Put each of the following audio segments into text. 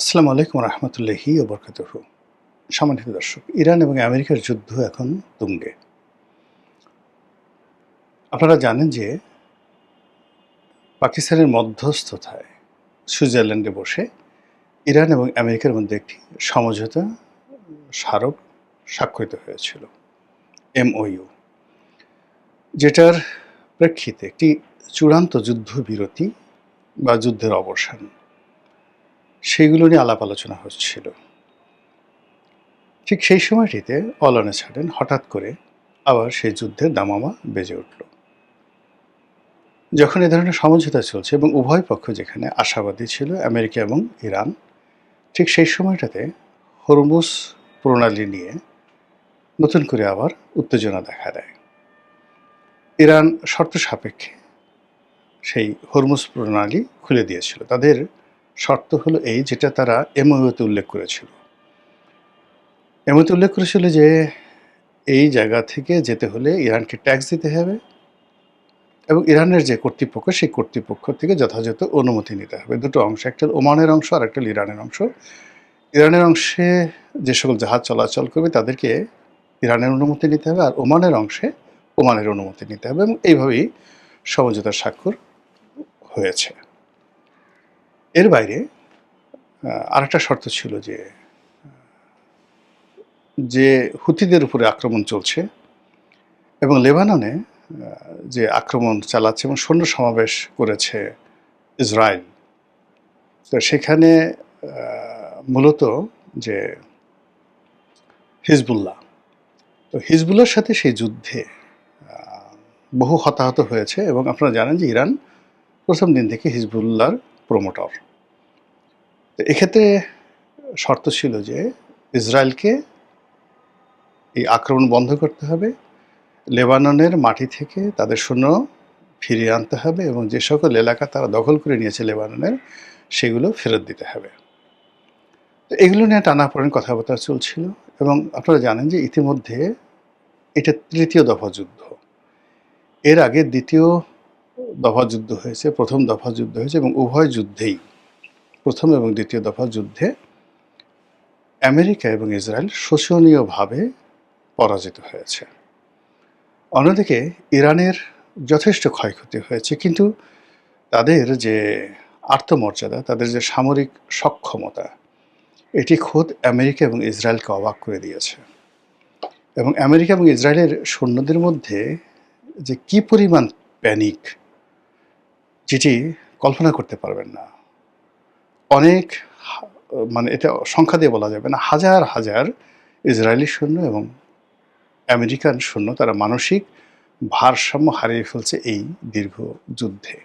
আসসালামু আলাইকুম রহমতুল্লাহি ওবরকাতুহ। সম্মানিত দর্শক, ইরান এবং আমেরিকার যুদ্ধ এখন তুঙ্গে। আপনারা জানেন যে পাকিস্তানের মধ্যস্থতায় সুইজারল্যান্ডে বসে ইরান এবং আমেরিকার মধ্যে একটি সমঝোতা স্মারক স্বাক্ষরিত হয়েছিল, MOU, যেটার প্রেক্ষিতে একটি চূড়ান্ত যুদ্ধবিরতি বা যুদ্ধের অবসান সেগুলো নিয়ে আলাপ আলোচনা হচ্ছিল। ঠিক সেই সময়টিতে অল অন এ সাডেন হঠাৎ করে আবার সেই যুদ্ধের দামামা বেজে উঠল। যখন এ ধরনের সমঝোতা চলছে এবং উভয় পক্ষ যেখানে আশাবাদী ছিল, আমেরিকা এবং ইরান, ঠিক সেই সময়টাতে হরমুজ প্রণালী নিয়ে নতুন করে আবার উত্তেজনা দেখা দেয়। ইরান শর্ত সাপেক্ষে সেই হরমুজ প্রণালী খুলে দিয়েছিল। তাদের শর্ত হলো এই, যেটা তারা MOU-তে উল্লেখ করেছিল। MOU-তে উল্লেখ করেছিল যে এই জায়গা থেকে যেতে হলে ইরানকে ট্যাক্স দিতে হবে এবং ইরানের যে কর্তৃপক্ষ, সেই কর্তৃপক্ষ থেকে যথাযথ অনুমতি নিতে হবে। দুটো অংশ, একটা ওমানের অংশ আর একটা ইরানের অংশ। ইরানের অংশে যে সকল জাহাজ চলাচল করবে তাদেরকে ইরানের অনুমতি নিতে হবে, আর ওমানের অংশে ওমানের অনুমতি নিতে হবে, এবং এইভাবেই সমঝোতার স্বাক্ষর হয়েছে। এর বাইরে আরেকটা শর্ত ছিল যে হুথিদের উপরে আক্রমণ চলছে এবং লেবাননে যে আক্রমণ চালাচ্ছে এবং সৈন্য সমাবেশ করেছে ইসরায়েল, তো সেখানে মূলত যে হিজবুল্লাহ, তো হিজবুল্লাহর সাথে সেই যুদ্ধে বহু হতাহত হয়েছে এবং আপনারা জানেন যে ইরান প্রথম দিন থেকে হিজবুল্লাহর প্রমোটর। তো এক্ষেত্রে শর্ত ছিল যে ইসরায়েলকে এই আক্রমণ বন্ধ করতে হবে, লেবাননের মাটি থেকে তাদের সৈন্য ফিরিয়ে আনতে হবে এবং যে সকল এলাকা তারা দখল করে নিয়েছে লেবাননের, সেগুলো ফেরত দিতে হবে। তো এগুলো নিয়ে টানাপোড়েন কথাবার্তা চলছিল এবং আপনারা জানেন যে ইতিমধ্যে এটা তৃতীয় দফা যুদ্ধ। এর আগে দ্বিতীয় দফা যুদ্ধ হয়েছে, প্রথম দফা যুদ্ধ হয়েছে এবং উভয় যুদ্ধেই, প্রথম এবং দ্বিতীয় দফা যুদ্ধে আমেরিকা এবং ইসরায়েল শোচনীয়ভাবে পরাজিত হয়েছে। অন্যদিকে ইরানের যথেষ্ট ক্ষয়ক্ষতি হয়েছে, কিন্তু তাদের যে আত্মমর্যাদা, তাদের যে সামরিক সক্ষমতা, এটি খোদ আমেরিকা এবং ইসরায়েলকে অবাক করে দিয়েছে। এবং আমেরিকা এবং ইসরায়েলের সৈন্যদের মধ্যে যে কী পরিমাণ প্যানিক, যেটি কল্পনা করতে পারবেন না। অনেক, মানে এটা সংখ্যা দিয়ে বলা যাবে না, হাজার হাজার ইসরায়েলি সৈন্য এবং আমেরিকান সৈন্য তারা মানসিক ভারসাম্য হারিয়ে ফেলছে এই দীর্ঘ যুদ্ধে।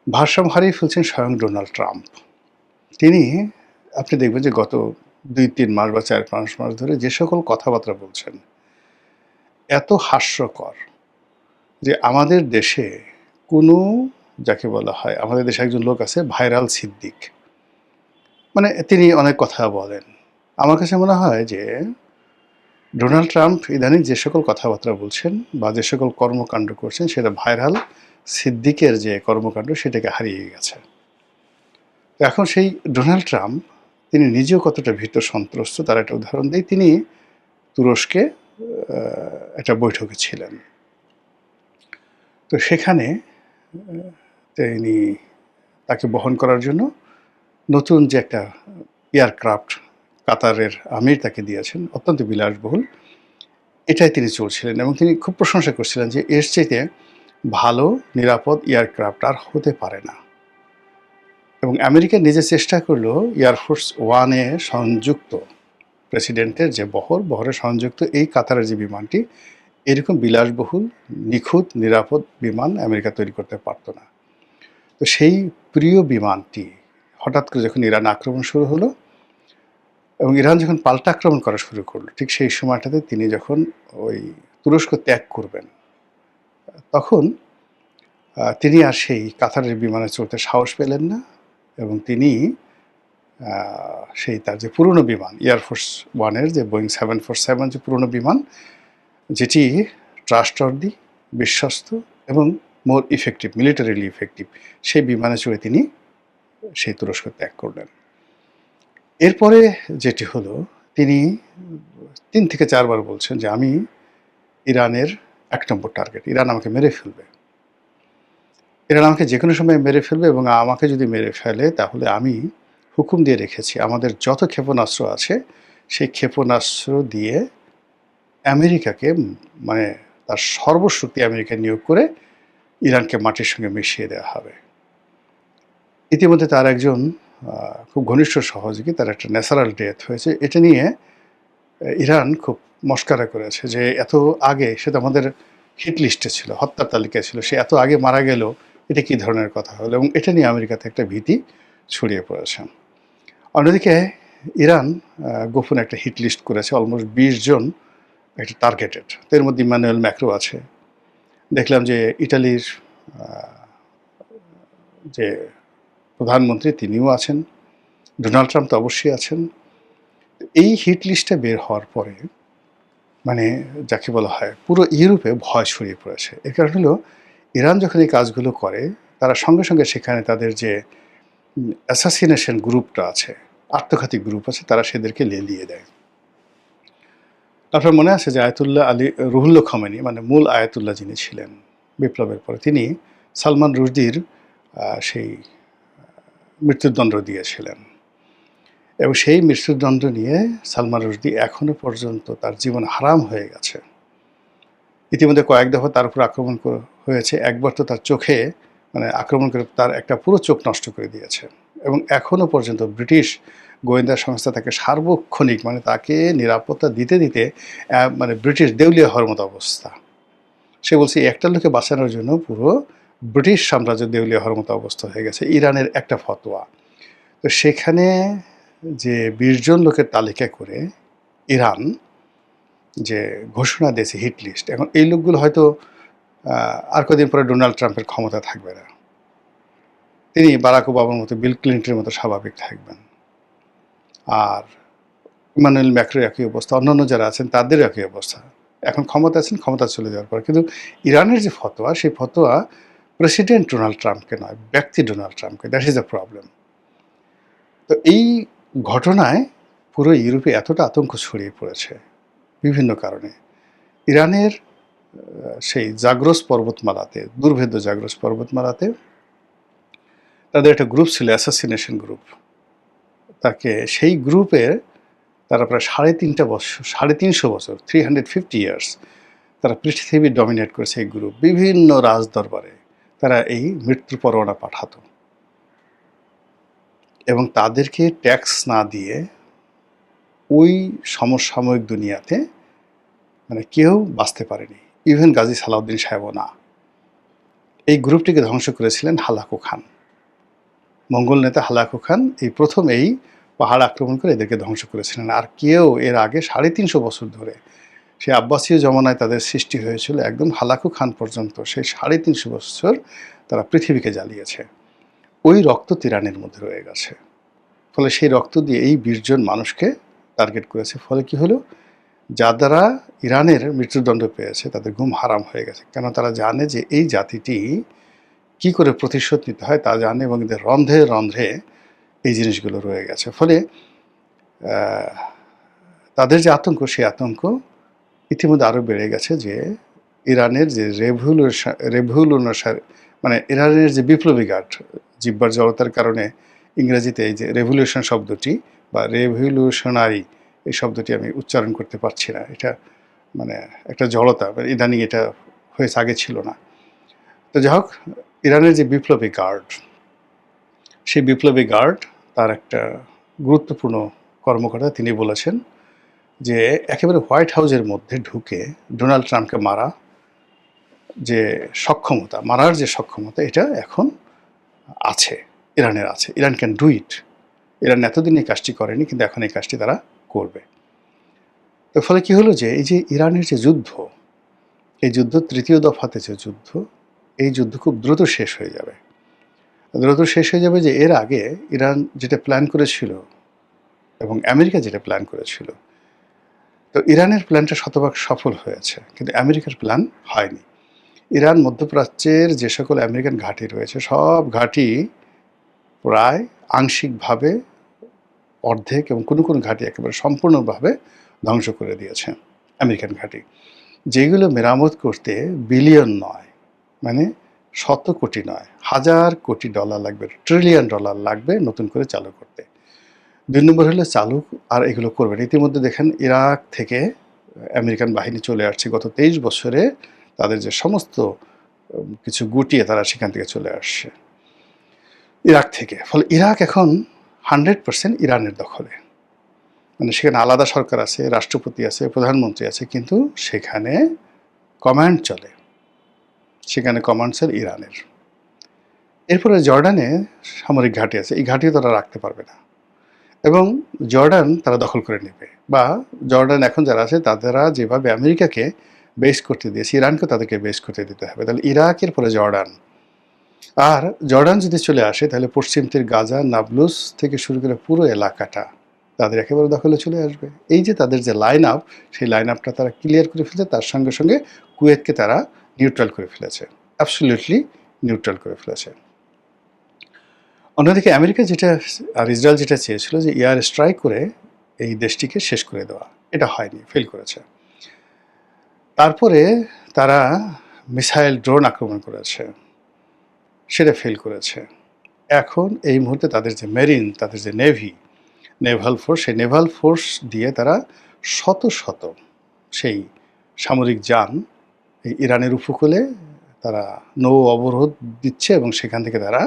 ভারসাম্য হারিয়ে ফেলছেন স্বয়ং ডোনাল্ড ট্রাম্প। তিনি, আপনি দেখবেন যে গত 2-3 মাস বা 4-5 মাস ধরে যে সকল কথাবার্তা বলছেন, এত হাস্যকর যে আমাদের দেশে কোনো, যাকে বলা হয়, আমাদের দেশে একজন লোক আছে ভাইরাল সিদ্দিক, মানে তিনি অনেক কথা বলেন। আমার কাছে মনে হয় যে ডোনাল্ড ট্রাম্প ইদানিং যে সকল কথাবার্তা বলছেন বা যে সকল কর্মকাণ্ড করছেন, সেটা ভাইরাল সিদ্দিকের যে কর্মকাণ্ড সেটাকে হারিয়ে গেছে। এখন সেই ডোনাল্ড ট্রাম্প, তিনি নিজেও কতটা ভীত সন্ত্রস্ত তার একটা উদাহরণ দিই। তিনি তুরস্কে একটা বৈঠকে ছিলেন। তো সেখানে তিনি, তাকে বহন করার জন্য নতুন যে একটা এয়ারক্রাফট কাতারের আমির তাকে দিয়েছেন, অত্যন্ত বিলাসবহুল, এটাই তিনি চড়ছিলেন এবং তিনি খুব প্রশংসা করছিলেন যে এর চাইতে ভালো নিরাপদ এয়ারক্রাফট আর হতে পারে না। এবং আমেরিকা নিজে চেষ্টা করলো এয়ারফোর্স ওয়ানে সংযুক্ত প্রেসিডেন্টের যে বহরে সংযুক্ত এই কাতারের যে বিমানটি, এরকম বিলাসবহুল নিখুঁত নিরাপদ বিমান আমেরিকা তৈরি করতে পারতো না। তো সেই প্রিয় বিমানটি হঠাৎ করে যখন ইরান আক্রমণ শুরু হলো এবং ইরান যখন পাল্টা আক্রমণ করা শুরু করলো, ঠিক সেই সময়টাতে তিনি যখন ওই তুরস্ক ত্যাগ করবেন, তখন তিনি আর সেই কাতারের বিমানে চড়তে সাহস পেলেন না এবং তিনি সেই তার যে পুরনো বিমান এয়ারফোর্স ওয়ানের যে বোয়িং 747 যে পুরনো বিমান, যেটি ট্রাস্টওয়ার্দি, বিশ্বস্ত এবং মোর ইফেক্টিভ, মিলিটারিলি ইফেক্টিভ, সেই বিমানে চড়ে তিনি সেই তুরস্ক ত্যাগ করলেন। এরপরে যেটি হলো, তিনি ৩ থেকে ৪ বার বলছেন যে, "আমি ইরানের ১ নম্বর টার্গেট। ইরান আমাকে মেরে ফেলবে। ইরান আমাকে যেকোনো সময় মেরে ফেলবে এবং আমাকে যদি মেরে ফেলে তাহলে আমি হুকুম দিয়ে রেখেছি আমাদের যত ক্ষেপণাস্ত্র আছে সেই ক্ষেপণাস্ত্র দিয়ে আমেরিকাকে মানে তার সর্বশক্তি আমেরিকা নিয়োগ করে ইরানকে মাটির সঙ্গে মিশিয়ে দেওয়া হবে।" ইতিমধ্যে তার একজন খুব ঘনিষ্ঠ সহযোগী, তার একটা ন্যাচারাল ডেথ হয়েছে। এটা নিয়ে ইরান খুব মশকরা করেছে যে, এত আগে সে তো আমাদের হিট লিস্টে ছিল, হত্যার তালিকায় ছিল। সে এত আগে মারা গেল, এটা কী ধরনের কথা হলো? এবং এটা নিয়ে আমেরিকাতে একটা ভীতি ছড়িয়ে পড়েছে। অন্যদিকে ইরান গোপনে একটা হিট লিস্ট করেছে, অলমোস্ট ২০ জন একটা টার্গেটেড। তো এর মধ্যে ইমানুয়েল ম্যাক্রো আছে। দেখলাম যে ইটালির যে প্রধানমন্ত্রী তিনিও আছেন, ডোনাল্ড ট্রাম্প তো অবশ্যই আছেন। এই হিট লিস্টটা বের হওয়ার পরে মানে যাকে বলা হয় পুরো ইউরোপে ভয় ছড়িয়ে পড়েছে। এর কারণ হলো ইরান যখন এই কাজগুলো করে তারা সঙ্গে সঙ্গে সেখানে তাদের যে অ্যাসাসিনেশন গ্রুপটা আছে, আত্মঘাতী গ্রুপ আছে, তারা সেদেরকে লেলিয়ে দেয়। আপনার মনে আছে যে আয়াতুল্লাহ আলী রুহুল্লাহ খমেনি, মানে মূল আয়াতুল্লাহ যিনি ছিলেন বিপ্লবের পরে, তিনি সালমান রুশদির সেই মৃত্যুদণ্ড দিয়েছিলেন এবং সেই মৃত্যুদণ্ড নিয়ে সালমান রুশদি এখনো পর্যন্ত তার জীবন হারাম হয়ে গেছে। ইতিমধ্যে কয়েক দফা তার উপর আক্রমণ হয়েছে। একবার তো তার চোখে মানে আক্রমণ করে তার একটা পুরো চোখ নষ্ট করে দিয়েছে এবং এখনো পর্যন্ত ব্রিটিশ গোয়েন্দা সংস্থা তাকে সার্বক্ষণিক মানে তাকে নিরাপত্তা দিতে দিতে মানে ব্রিটিশ দেউলিয়া হওয়ার মতো অবস্থা। সে বলছে একটা লোকে বাঁচানোর জন্য পুরো ব্রিটিশ সাম্রাজ্য দেউলিয়া হওয়ার মতো অবস্থা হয়ে গেছে। ইরানের একটা ফতোয়া, তো সেখানে যে ২০ জন লোকের তালিকা করে ইরান যে ঘোষণা দিয়েছে হিট লিস্ট, এখন এই লোকগুলো হয়তো আর কদিন পরে ডোনাল্ড ট্রাম্পের ক্ষমতা থাকবে না, তিনি বারাক ওবামার মতো, বিল ক্লিন্টনের মতো স্বাভাবিক থাকবেন। আর ইমানুয়েল ম্যাক্রোর একই অবস্থা, অন্যান্য যারা আছেন তাদের একই অবস্থা। এখন ক্ষমতা আছেন, ক্ষমতা চলে যাওয়ার পর। কিন্তু ইরানের যে ফতোয়া, সেই ফতোয়া প্রেসিডেন্ট ডোনাল্ড ট্রাম্পকে নয়, ব্যক্তি ডোনাল্ড ট্রাম্পকে। That is the problem. তো এই ঘটনায় পুরো ইউরোপে এতটা আতঙ্ক ছড়িয়ে পড়েছে বিভিন্ন কারণে। ইরানের সেই জাগ্রস পর্বতমালাতে, দুর্ভেদ্য জাগ্রস পর্বতমালাতে তাদের একটা গ্রুপ ছিল, অ্যাসাসিনেশন গ্রুপ। তাকে সেই গ্রুপের তারা প্রায় ৩৫০ বছর 350 ইয়ার্স তারা পৃথিবী ডমিনেট করেছে। এই গ্রুপ বিভিন্ন রাজদরবারে তারা এই মৃত্যু পরোয়ানা পাঠাতো এবং তাদেরকে ট্যাক্স না দিয়ে ওই সমসাময়িক দুনিয়াতে মানে কেউ বাঁচতে পারেনি, ইভেন গাজী সালাউদ্দিন সাহেবও না। এই গ্রুপটিকে ধ্বংস করেছিলেন হালাকু খান, মঙ্গল নেতা হালাকু খান। এই প্রথম এই পাহাড় আক্রমণ করে এদেরকে ধ্বংস করেছিলেন। আর কেউ এর আগে ৩৫০ বছর ধরে, সেই আব্বাসীয় জমানায় তাদের সৃষ্টি হয়েছিল, একদম হালাকু খান পর্যন্ত সেই ৩৫০ বছর তারা পৃথিবীকে জ্বালিয়েছে। ওই রক্ত ইরানের মধ্যে রয়ে গেছে। ফলে সেই রক্ত দিয়ে এই ২০ জন মানুষকে টার্গেট করেছে। ফলে কি হলো, যারা ইরানের মৃত্যুদণ্ড পেয়েছে তাদের ঘুম হারাম হয়ে গেছে। কেন? তারা জানে যে এই জাতিটি কি করে প্রতিশোধ নিতে হয় তা জানে এবং এদের রন্ধ্রে রন্ধ্রে এই জিনিসগুলো রয়ে গেছে। ফলে তাদের যে আতঙ্ক, সেই আতঙ্ক ইতিমধ্যে আরও বেড়ে গেছে যে ইরানের যে রেভলিউশন মানে ইরানের যে বিপ্লবী গার্ড, জিহ্বার জড়তার কারণে ইংরেজিতে এই যে রেভলিউশন শব্দটি বা রেভলিউশনারি এই শব্দটি আমি উচ্চারণ করতে পারছি না, এটা মানে একটা জড়তা, ইদানিং এটা হয়েছে, আগে ছিল না। তো যাই হোক, ইরানের যে বিপ্লবী গার্ড, সেই বিপ্লবী গার্ড তার একটা গুরুত্বপূর্ণ কর্মকর্তা তিনি বলেছেন যে একেবারে হোয়াইট হাউসের মধ্যে ঢুকে ডোনাল্ড ট্রাম্পকে মারা যে সক্ষমতা, মারার যে সক্ষমতা, এটা এখন আছে, ইরানের আছে। Iran can do it. Iran এতদিন এই কাজটি করেনি, কিন্তু এখন এই কাজটি তারা করবে। তো ফলে কি হলো যে এই যে ইরানের যে যুদ্ধ, এই যুদ্ধ তৃতীয় দফাতে যে যুদ্ধ, এই যুদ্ধ খুব দ্রুত শেষ হয়ে যাবে। দ্রুত শেষ হয়ে যাবে যে এর আগে ইরান যেটা প্ল্যান করেছিল এবং আমেরিকা যেটা প্ল্যান করেছিল, তো ইরানের প্ল্যানটা শতভাগ সফল হয়েছে, কিন্তু আমেরিকার প্ল্যান হয়নি। ইরান মধ্যপ্রাচ্যের যে সকল আমেরিকান ঘাঁটি রয়েছে, সব ঘাঁটি প্রায় আংশিকভাবে, অর্ধেক এবং কোনো কোনো ঘাঁটি একেবারে সম্পূর্ণভাবে ধ্বংস করে দিয়েছে আমেরিকান ঘাঁটি, যেগুলো মেরামত করতে বিলিয়ন নয়, মানে শত কোটি নয়, হাজার কোটি ডলার লাগবে, ট্রিলিয়ন ডলার লাগবে নতুন করে চালু করতে। ২ নম্বর হলো চালু আর এগুলো করবেন। ইতিমধ্যে দেখেন ইরাক থেকে আমেরিকান বাহিনী চলে আসছে গত ২৩ বছরে, তাদের যে সমস্ত কিছু গুটিয়ে তারা সেখান থেকে চলে আসছে ইরাক থেকে। ফলে ইরাক এখন 100% ইরানের দখলে, মানে সেখানে আলাদা সরকার আছে, রাষ্ট্রপতি আছে, প্রধানমন্ত্রী আছে, কিন্তু সেখানে কমান্ড চলে, সেখানে কমান্ড চলে ইরানের। এরপরে জর্ডানে সামরিক ঘাঁটি আছে, এই ঘাঁটিও তারা রাখতে পারবে না, এবং জর্ডান তারা দখল করে নেবে, বা জর্ডান এখন যারা আছে তারা যেভাবে আমেরিকাকে বেস করতে দিয়েছে, ইরানকে তাদেরকে বেস করতে দিতে হবে। তাহলে ইরাকের পরে জর্ডান, আর জর্ডান যদি চলে আসে তাহলে পশ্চিম তীর, গাজা, নাবলুস থেকে শুরু করে পুরো এলাকাটা তাদের একেবারে দখলে চলে আসবে। এই যে তাদের যে লাইন আপ, সেই লাইন আপটা তারা ক্লিয়ার করে ফেলেছে, তার সঙ্গে সঙ্গে কুয়েতকে তারা নিউট্রাল করে ফেলেছে, অ্যাবসলিউটলি নিউট্রাল করে ফেলেছে। অন্যদিকে আমেরিকা যেটা আর ইসরায়েল যেটা চেয়েছিল যে এয়ার স্ট্রাইক করে এই দেশটিকে শেষ করে দেওয়া, এটা হয়নি, ফেল করেছে। তারপরে তারা মিসাইল, ড্রোন আক্রমণ করেছে, সেটা ফেল করেছে। এখন এই মুহূর্তে তাদের যে মেরিন, তাদের যে নেভি, নেভাল ফোর্স, সেই নেভাল ফোর্স দিয়ে তারা শত শত সেই সামরিক যান এই ইরানের উপকূলে তারা নৌ অবরোধ দিচ্ছে, এবং সেখান থেকে তারা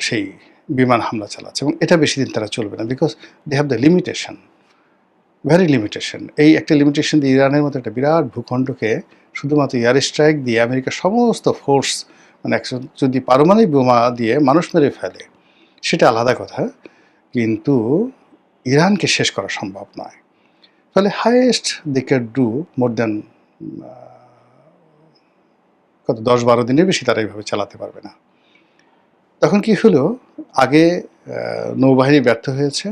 সেই বিমান হামলা চালাচ্ছে, এবং এটা বেশি দিন তারা চলবে না, because they have the limitation, very limitation. এই একটা লিমিটেশন দিয়ে ইরানের মতো একটা বিরাট ভূখণ্ডকে শুধুমাত্র এয়ার স্ট্রাইক দিয়ে আমেরিকার সমস্ত ফোর্স, মানে একশো যদি পারমাণবিক বোমা দিয়ে মানুষ মেরে ফেলে সেটা আলাদা কথা, কিন্তু ইরানকে শেষ করা সম্ভব নয়। ফলে highest they can do more than কত 10-12 দিনের বেশি তারা এইভাবে চালাতে পারবে না। তখন কি হলো, আগে নৌবাহিনী ব্যর্থ হয়েছে,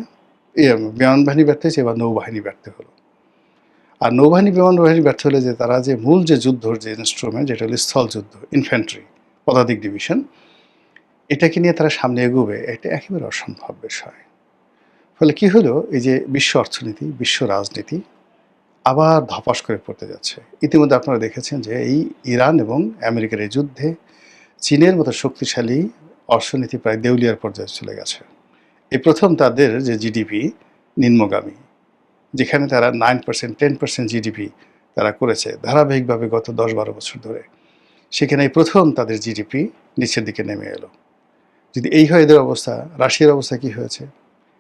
বিমান বাহিনী ব্যর্থ হয়েছে, এবার নৌবাহিনী ব্যর্থ হলো। আর নৌবাহিনী, বিমান বাহিনী ব্যর্থ হলে যে তারা যে মূল যে যুদ্ধর যে ইনস্ট্রুমেন্ট, যেটা হলো স্থল যুদ্ধ, ইনফ্যান্ট্রি, পদাতিক ডিভিশন, এটাকে নিয়ে তারা সামনে এগোবে, এটা একেবারে অসম্ভব বিষয়। ফলে কি হলো, এই যে বিশ্ব অর্থনীতি, বিশ্ব রাজনীতি আবার ধপাস করে পড়তে যাচ্ছে। ইতিমধ্যে আপনারা দেখেছেন যে এই ইরান এবং আমেরিকার এই যুদ্ধে চীনের মতো শক্তিশালী অর্থনীতি প্রায় দেউলিয়ার পর্যায়ে চলে গেছে। এই প্রথম তাদের যে জিডিপি নিম্নগামী, যেখানে তারা 9%, 10% জিডিপি তারা করেছে ধারাবাহিকভাবে গত 10-12 বছর ধরে, সেখানে এই প্রথম তাদের জিডিপি নিচের দিকে নেমে এলো। যদি এই হয় এদের অবস্থা, রাশিয়ার অবস্থা কি হয়েছে,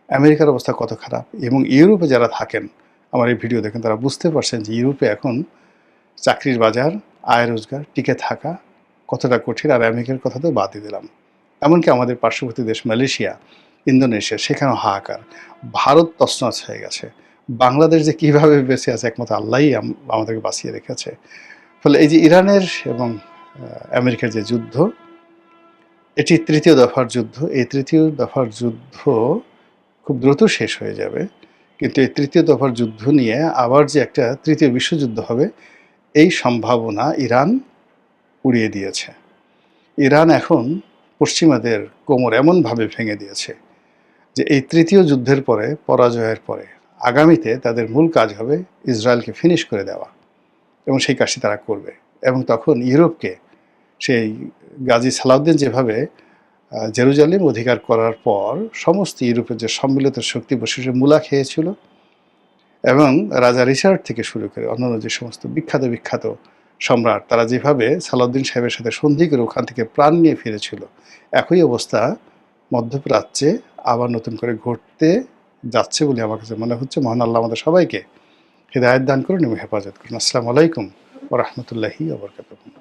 আমেরিকার অবস্থা কত খারাপ, এবং ইউরোপে যারা থাকেন, আমার এই ভিডিও দেখেন, তারা বুঝতে পারছেন যে ইউরোপে এখন চাকরির বাজার, আয় রোজগার, টিকে থাকা কতটা কঠিন। আর আমেরিকার কথা তো বাদই দিলাম, এমনকি আমাদের পার্শ্ববর্তী দেশ মালয়েশিয়া, ইন্দোনেশিয়া, সেখানেও হাহাকার। ভারত তছনছ হয়ে গেছে। বাংলাদেশ যে কীভাবে বেঁচে আছে একমাত্র আল্লাহই আমাদেরকে বাঁচিয়ে রেখেছে। ফলে এই যে ইরানের এবং আমেরিকার যে যুদ্ধ, এটি তৃতীয় দফার যুদ্ধ। এই তৃতীয় দফার যুদ্ধ খুব দ্রুত শেষ হয়ে যাবে, কিন্তু এই তৃতীয় দফার যুদ্ধ নিয়ে আবার যে একটা তৃতীয় বিশ্বযুদ্ধ হবে, এই সম্ভাবনা ইরান উড়িয়ে দিয়েছে। ইরান এখন পশ্চিমাদের কোমর এমনভাবে ভেঙে দিয়েছে যে এই তৃতীয় যুদ্ধের পরে, পরাজয়ের পরে, আগামীতে তাদের মূল কাজ হবে ইসরায়েলকে ফিনিশ করে দেওয়া, এবং সেই কাজটি তারা করবে। এবং তখন ইউরোপকে, সেই গাজী সালাউদ্দিন যেভাবে জেরুজালেম অধিকার করার পর সমস্ত ইউরোপের যে সম্মিলিত শক্তি বসে মূলা খেয়েছিল, এবং রাজা রিচার্ড থেকে শুরু করে অন্যান্য যে সমস্ত বিখ্যাত বিখ্যাত সম্রাট, তারা যেভাবে সালাউদ্দিন সাহেবের সাথে সন্ধি করে ওখান থেকে প্রাণ নিয়ে ফিরেছিল, একই অবস্থা মধ্যপ্রাচ্যে আবার নতুন করে ঘটতে যাচ্ছে বলে আমার কাছে মনে হচ্ছে। মহান আল্লাহ আমাদের সবাইকে হিদায়াত দান করুন এবং হেফাজত করুন। আসসালামু আলাইকুম ওয়া রাহমাতুল্লাহি ওয়া বারাকাতুহু।